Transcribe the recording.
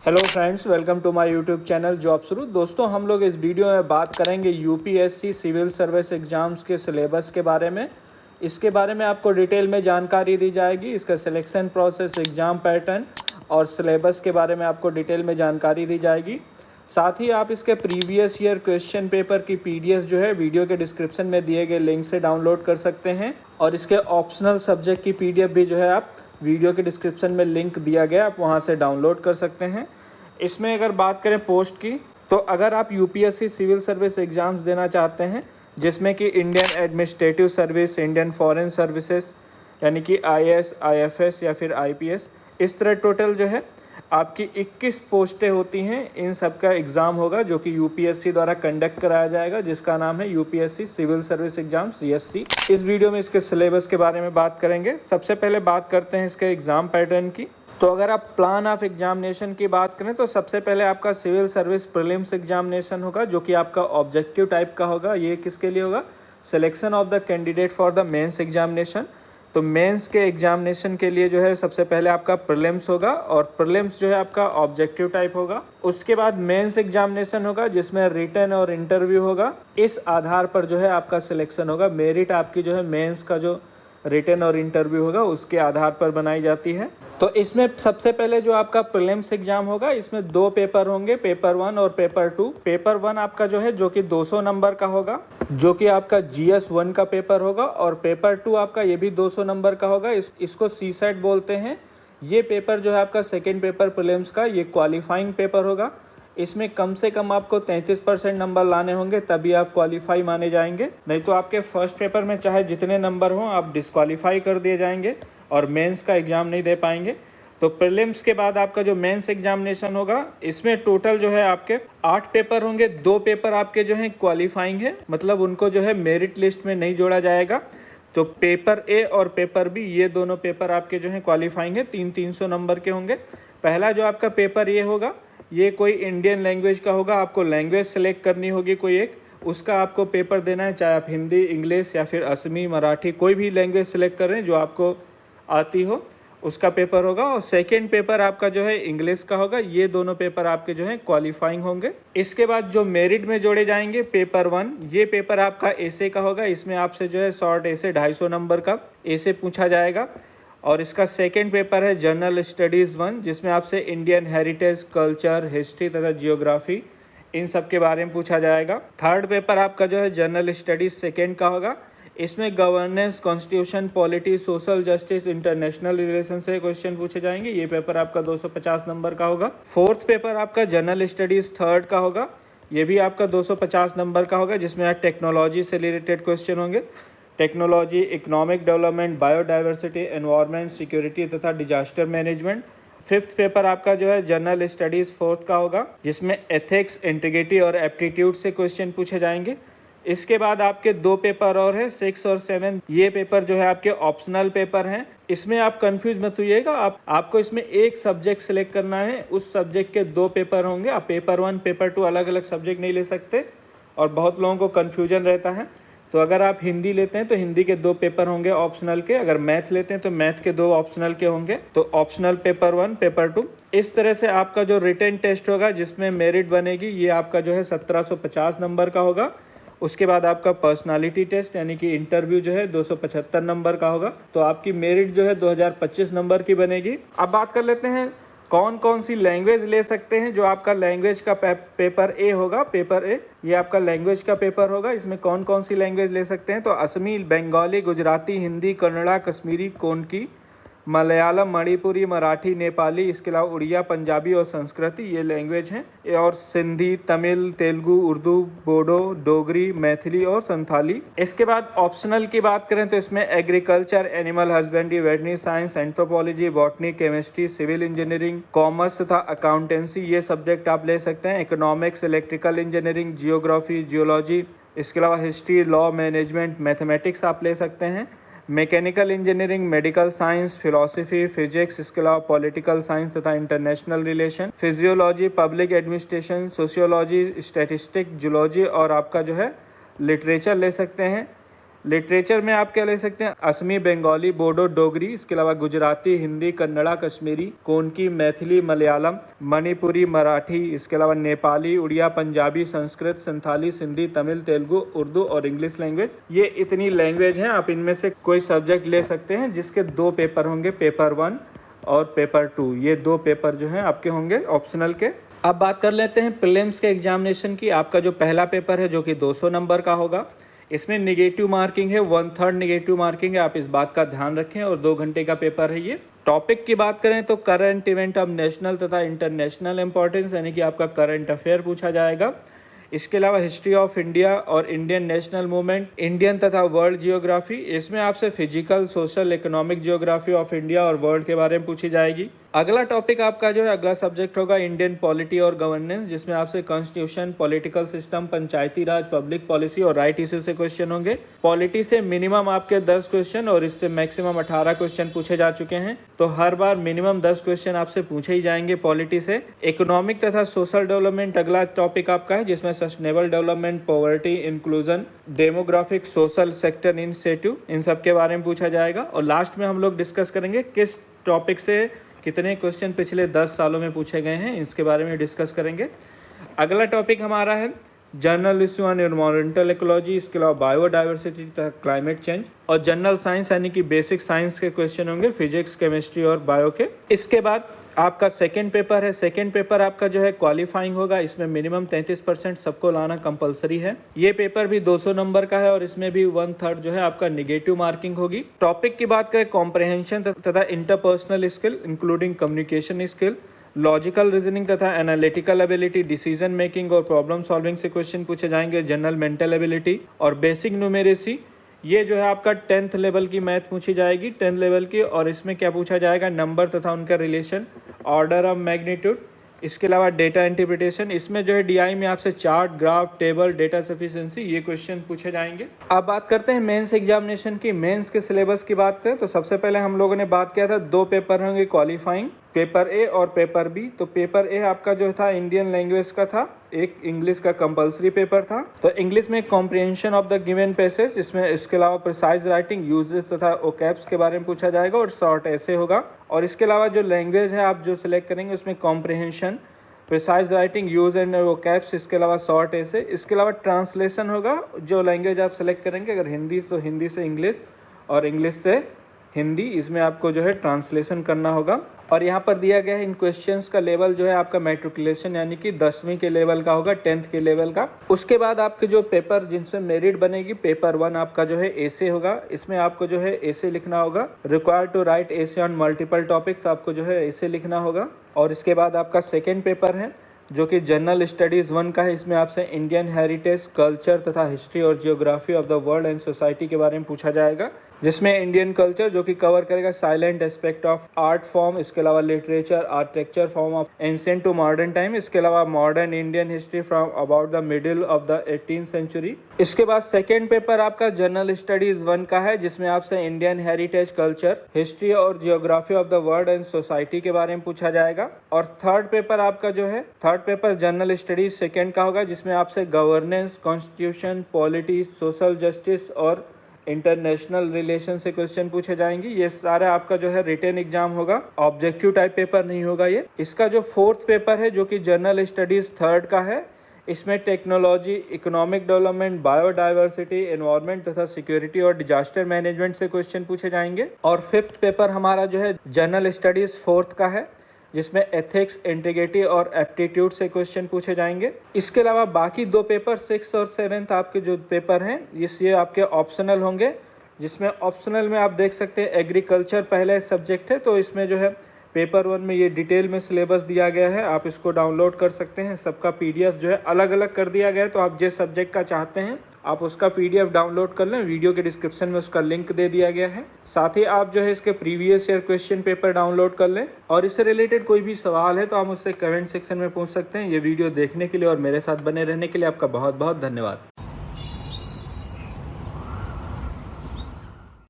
Hello friends, welcome to my YouTube channel job शुरू। दोस्तों, हम लोग इस वीडियो में बात करेंगे यूपीएससी सिविल सर्विस एग्ज़ाम्स के सिलेबस के बारे में। इसके बारे में आपको डिटेल में जानकारी दी जाएगी। इसका सिलेक्शन प्रोसेस, एग्ज़ाम पैटर्न और सिलेबस के बारे में आपको डिटेल में जानकारी दी जाएगी। साथ ही आप इसके प्रीवियस ईयर क्वेश्चन पेपर की पीडीएफ जो है वीडियो के डिस्क्रिप्शन में दिए गए लिंक से डाउनलोड कर सकते हैं। और इसके ऑप्शनल सब्जेक्ट की पीडीएफ भी जो है आप वीडियो के डिस्क्रिप्शन में लिंक दिया गया, आप वहां से डाउनलोड कर सकते हैं। इसमें अगर बात करें पोस्ट की, तो अगर आप यूपीएससी सिविल सर्विस एग्ज़ाम्स देना चाहते हैं जिसमें कि Indian administrative service, Indian foreign services यानी कि आईएएस, आईएफएस या फिर आईपीएस, इस तरह टोटल जो है आपकी 21 पोस्टें होती हैं। इन सब का एग्ज़ाम होगा जो कि यूपीएससी द्वारा कंडक्ट कराया जाएगा, जिसका नाम है UPSC civil service exam CSC. इस वीडियो में इसके सिलेबस के बारे में बात करेंगे। सबसे पहले बात करते हैं इसके एग्ज़ाम पैटर्न की। तो अगर आप प्लान ऑफ एग्जामिनेशन की बात करें तो सबसे पहले आपका सिविल सर्विस प्रीलिम्स एग्जामिनेशन होगा जो कि आपका ऑब्जेक्टिव टाइप का होगा। ये किसके लिए होगा? Selection of the candidate for the mains examination. तो मेंस के एग्जामिनेशन के लिए जो है सबसे पहले आपका प्रीलिम्स होगा और प्रीलिम्स जो है आपका ऑब्जेक्टिव टाइप होगा। उसके बाद मेंस एग्जामिनेशन होगा जिसमें रिटन और इंटरव्यू होगा। इस आधार पर जो है आपका सिलेक्शन होगा। मेरिट आपकी जो है मेंस का जो रिटन और इंटरव्यू होगा उसके आधार पर बनाई जाती है। तो इसमें सबसे पहले जो आपका प्रीलिम्स एग्जाम होगा, इसमें 2 पेपर होंगे, पेपर 1 और पेपर 2। पेपर 1 आपका जो है जो कि 200 नंबर का होगा, जो कि आपका जीएस 1 का पेपर होगा। और पेपर 2 आपका ये भी 200 नंबर का होगा। इसको सी सेट बोलते हैं। ये पेपर जो है आपका सेकेंड पेपर प्रीलिम्स का, ये क्वालिफाइंग पेपर होगा। इसमें कम से कम आपको 33% नंबर लाने होंगे, तभी आप क्वालिफाई माने जाएंगे। नहीं तो आपके फर्स्ट पेपर में चाहे जितने नंबर हों, आप डिस्क्वालीफाई कर दिए जाएंगे और मेंस का एग्ज़ाम नहीं दे पाएंगे। तो प्रीलिम्स के बाद आपका जो मेंस एग्जामिनेशन होगा, इसमें टोटल जो है आपके 8 पेपर होंगे। 2 पेपर आपके जो हैं क्वालिफाइंग है, मतलब उनको जो है मेरिट लिस्ट में नहीं जोड़ा जाएगा। तो पेपर ए और पेपर बी, ये दोनों पेपर आपके जो हैं क्वालिफाइंग है, 300 नंबर के होंगे। पहला जो आपका पेपर ये होगा, ये कोई इंडियन लैंग्वेज का होगा। आपको लैंग्वेज सेलेक्ट करनी होगी कोई एक, उसका आपको पेपर देना है, चाहे आप हिंदी, इंग्लिश या फिर असमी, मराठी, कोई भी लैंग्वेज सेलेक्ट कर रहे हैं जो आपको आती हो, उसका पेपर होगा। और सेकेंड पेपर आपका जो है इंग्लिश का होगा। ये दोनों पेपर आपके जो है क्वालिफाइंग होंगे। इसके बाद जो मेरिट में जोड़े जाएंगे, पेपर 1, ये पेपर आपका एसे का होगा। इसमें आपसे जो है शॉर्ट एसे 250 नंबर का एसे पूछा जाएगा। और इसका सेकेंड पेपर है जनरल स्टडीज़ 1, जिसमें आपसे इंडियन हेरिटेज, कल्चर, हिस्ट्री तथा जियोग्राफी, इन सब के बारे में पूछा जाएगा। थर्ड पेपर आपका जो है जनरल स्टडीज़ सेकेंड का होगा। इसमें governance, constitution, polity, social justice, international relation से क्वेश्चन पूछे जाएंगे। ये पेपर आपका 250 नंबर का होगा। फोर्थ पेपर आपका जनरल स्टडीज़ थर्ड का होगा। ये भी आपका 250 नंबर का होगा, जिसमें आप टेक्नोलॉजी से रिलेटेड क्वेश्चन होंगे। Technology, economic development, biodiversity, environment, security तथा डिजास्टर मैनेजमेंट। फिफ्थ पेपर आपका जो है जनरल स्टडीज़ फोर्थ का होगा, जिसमें एथिक्स, इंटीग्रिटी और एप्टीट्यूड से क्वेश्चन पूछे जाएंगे। इसके बाद आपके 2 पेपर और हैं, 6 और 7। ये पेपर जो है आपके ऑप्शनल पेपर हैं। इसमें आप कंफ्यूज मत होइएगा। आपको इसमें एक सब्जेक्ट सेलेक्ट करना है, उस सब्जेक्ट के 2 पेपर होंगे। आप पेपर 1, पेपर 2 अलग अलग सब्जेक्ट नहीं ले सकते, और बहुत लोगों को कन्फ्यूजन रहता है। तो अगर आप हिंदी लेते हैं तो हिंदी के 2 पेपर होंगे ऑप्शनल के। अगर मैथ लेते हैं तो मैथ के 2 ऑप्शनल के होंगे। तो ऑप्शनल पेपर 1, पेपर 2। इस तरह से आपका जो रिटन टेस्ट होगा, जिसमें मेरिट बनेगी, ये आपका जो है 1750 नंबर का होगा। उसके बाद आपका पर्सनालिटी टेस्ट यानी कि इंटरव्यू जो है 275 नंबर का होगा। तो आपकी मेरिट जो है 2025 नंबर की बनेगी। अब बात कर लेते हैं कौन कौन सी लैंग्वेज ले सकते हैं। जो आपका लैंग्वेज का पेपर ए होगा, पेपर ए, ये आपका लैंग्वेज का पेपर होगा। इसमें कौन कौन सी लैंग्वेज ले सकते हैं? तो असमी, बंगाली, गुजराती, हिंदी, कन्नड़ा, कश्मीरी, कोंकणी, मलयालम, मणिपुरी, मराठी, नेपाली, इसके अलावा उड़िया, पंजाबी और संस्कृति, ये लैंग्वेज हैं। और सिंधी, तमिल, तेलुगु, उर्दू, बोडो, डोगरी, मैथिली और संथाली। इसके बाद ऑप्शनल की बात करें तो इसमें agriculture, animal husbandry, veterinary science, anthropology, botany, chemistry, civil engineering, commerce तथा अकाउंटेंसी, ये सब्जेक्ट आप ले सकते हैं। Economics, electrical engineering, geography, geology, इसके अलावा हिस्ट्री, लॉ, मैनेजमेंट, मैथमेटिक्स आप ले सकते हैं। Mechanical engineering, medical science, philosophy, physics, इसके अलावा पॉलिटिकल साइंस तथा international relation, physiology, public administration, sociology, statistic, zoology और आपका जो है लिटरेचर ले सकते हैं। लिटरेचर में आप क्या ले सकते हैं, असमी, बंगाली, बोडो, डोगरी, इसके अलावा गुजराती, हिंदी, कन्नड़ा, कश्मीरी, कोंकणी, मैथिली, मलयालम, मणिपुरी, मराठी, इसके अलावा नेपाली, उड़िया, पंजाबी, संस्कृत, संथाली, सिंधी, तमिल, तेलुगु, उर्दू और इंग्लिश लैंग्वेज। ये इतनी लैंग्वेज हैं। आप इनमें से कोई सब्जेक्ट ले सकते हैं जिसके 2 पेपर होंगे, पेपर 1 और पेपर 2। ये 2 पेपर जो हैं आपके होंगे ऑप्शनल के। अब बात कर लेते हैं प्रीलिम्स के एग्जामिनेशन की। आपका जो पहला पेपर है जो कि 200 नंबर का होगा, इसमें नेगेटिव मार्किंग है, 1/3 नेगेटिव मार्किंग है। आप इस बात का ध्यान रखें और 2 घंटे का पेपर है ये। टॉपिक की बात करें तो करंट इवेंट ऑफ नेशनल तथा इंटरनेशनल इंपॉर्टेंस, यानी कि आपका करंट अफेयर पूछा जाएगा। इसके अलावा हिस्ट्री ऑफ इंडिया और इंडियन नेशनल मूवमेंट, इंडियन तथा वर्ल्ड जियोग्राफी, इसमें आपसे physical, social, economic geography of India और वर्ल्ड के बारे में पूछी जाएगी। अगला टॉपिक आपका जो है, अगला सब्जेक्ट होगा इंडियन पॉलिटी और गवर्नेंस, जिसमें आपसे कॉन्स्टिट्यूशन, पॉलिटिकल सिस्टम, पंचायती राज, पब्लिक पॉलिसी और राइट इश्यू से क्वेश्चन होंगे। पॉलिटी से मिनिमम आपके 10 क्वेश्चन और इससे मैक्सिमम 18 क्वेश्चन पूछे जा चुके हैं, तो हर बार मिनिमम 10 क्वेश्चन आपसे पूछे ही जाएंगे पॉलिटी से। इकोनॉमिक तथा सोशल डेवलपमेंट अगला टॉपिक आपका है, जिसमें sustainable development, poverty, inclusion, demographic, social sector initiative, इन सब के बारे में पूछा जाएगा। और लास्ट में हम लोग डिस्कस करेंगे किस टॉपिक से कितने क्वेश्चन पिछले 10 सालों में पूछे गए हैं, इसके बारे में डिस्कस करेंगे। अगला टॉपिक हमारा है general issue on environmental ecology, इसके अलावा बायोडाइवर्सिटी तथा क्लाइमेट चेंज, और जनरल साइंस यानी कि बेसिक साइंस के क्वेश्चन होंगे, फिजिक्स, केमिस्ट्री और बायो के। इसके बाद आपका सेकंड पेपर है। सेकंड पेपर आपका जो है क्वालिफाइंग होगा, इसमें मिनिमम 33% सबको लाना कंपलसरी है। ये पेपर भी 200 नंबर का है और इसमें भी 1/3 जो है आपका नेगेटिव मार्किंग होगी। टॉपिक की बात करें, कॉम्प्रहेंशन तथा interpersonal skill including communication skill, logical reasoning तथा एनालिटिकल एबिलिटी, डिसीजन मेकिंग और प्रॉब्लम सॉल्विंग से क्वेश्चन पूछे जाएंगे, जनरल मेंटल एबिलिटी और बेसिक न्यूमेरेसी। ये जो है आपका 10th लेवल की मैथ पूछी जाएगी, 10th लेवल की, और इसमें क्या पूछा जाएगा, नंबर तथा उनका रिलेशन, ऑर्डर ऑफ मैग्नीट्यूड। इसके अलावा डेटा इंटरप्रिटेशन, इसमें जो है डीआई में आपसे chart, graph, table, data sufficiency, ये क्वेश्चन पूछे जाएंगे। अब बात करते हैं मेंस एग्जामिनेशन की। मेंस के सिलेबस की बात करें तो सबसे पहले हम लोगों ने बात किया था 2 पेपर होंगे क्वालिफाइंग, पेपर ए और पेपर बी। तो पेपर ए आपका जो था इंडियन लैंग्वेज का था, एक इंग्लिश का कंपलसरी पेपर था। तो इंग्लिश में comprehension of the given passage, इसमें इसके अलावा प्रिसाइज राइटिंग, यूजेस तथा ओकैब्स के बारे में पूछा जाएगा और शॉर्ट ऐसे होगा। और इसके अलावा जो लैंग्वेज है आप जो सिलेक्ट करेंगे उसमें comprehension, precise writing, use and vocabs, इसके अलावा शॉर्ट ऐसे। इसके अलावा ट्रांसलेशन होगा, जो लैंग्वेज आप सेलेक्ट करेंगे, अगर हिंदी तो हिंदी से इंग्लिश और इंग्लिश से हिंदी, इसमें आपको जो है ट्रांसलेशन करना होगा। और यहाँ पर दिया गया है इन क्वेश्चंस का लेवल जो है आपका मैट्रिकुलेशन यानी कि 10वीं के लेवल का होगा, 10th के लेवल का। उसके बाद आपके जो पेपर जिनसे मेरिट बनेगी, पेपर 1 आपका जो है एसे होगा, इसमें आपको जो है एसे लिखना होगा, required to write essay on multiple topics, आपको जो है एसे लिखना होगा। और इसके बाद आपका सेकेंड पेपर है जो कि जनरल स्टडीज़ 1 का है, इसमें आपसे इंडियन हेरिटेज, कल्चर तथा हिस्ट्री और geography of the world and society के बारे में पूछा जाएगा, जिसमें इंडियन कल्चर जो कि कवर करेगा silent aspect of art form, इसके अलावा literature, architecture form of ancient to modern time, इसके अलावा modern Indian history from about the middle of the 18th century. इसके बाद सेकेंड पेपर आपका जनरल स्टडीज 1 का है, जिसमें आपसे इंडियन हेरिटेज, कल्चर, हिस्ट्री और geography of the world and society के बारे में पूछा जाएगा। और थर्ड पेपर आपका जो है, third paper general studies second का होगा, जिसमें आपसे governance, constitution, polity, social justice और इंटरनेशनल रिलेशन से क्वेश्चन पूछे जाएंगे। ये सारा आपका जो है रिटन एग्जाम होगा, ऑब्जेक्टिव टाइप पेपर नहीं होगा ये। इसका जो फोर्थ पेपर है जो कि जनरल स्टडीज 3rd का है, इसमें technology, economic development, biodiversity, environment तथा सिक्योरिटी और डिजास्टर मैनेजमेंट से क्वेश्चन पूछे जाएंगे। और फिफ्थ पेपर हमारा जो है जनरल स्टडीज 4th का है, जिसमें एथिक्स, इंटीग्रिटी और एप्टीट्यूड से क्वेश्चन पूछे जाएंगे। इसके अलावा बाकी 2 पेपर 6th और 7th आपके जो पेपर हैं ये आपके ऑप्शनल होंगे, जिसमें ऑप्शनल में आप देख सकते हैं एग्रीकल्चर पहले सब्जेक्ट है, तो इसमें जो है पेपर 1 में ये डिटेल में सिलेबस दिया गया है, आप इसको डाउनलोड कर सकते हैं। सबका PDF जो है अलग अलग कर दिया गया है, तो आप जिस सब्जेक्ट का चाहते हैं आप उसका PDF डाउनलोड कर लें, वीडियो के डिस्क्रिप्शन में उसका लिंक दे दिया गया है। साथ ही आप जो है इसके previous year question paper download कर लें, और इससे रिलेटेड कोई भी सवाल है तो आप मुझसे कमेंट सेक्शन में पूछ सकते हैं। ये वीडियो देखने के लिए और मेरे साथ बने रहने के लिए आपका बहुत बहुत धन्यवाद।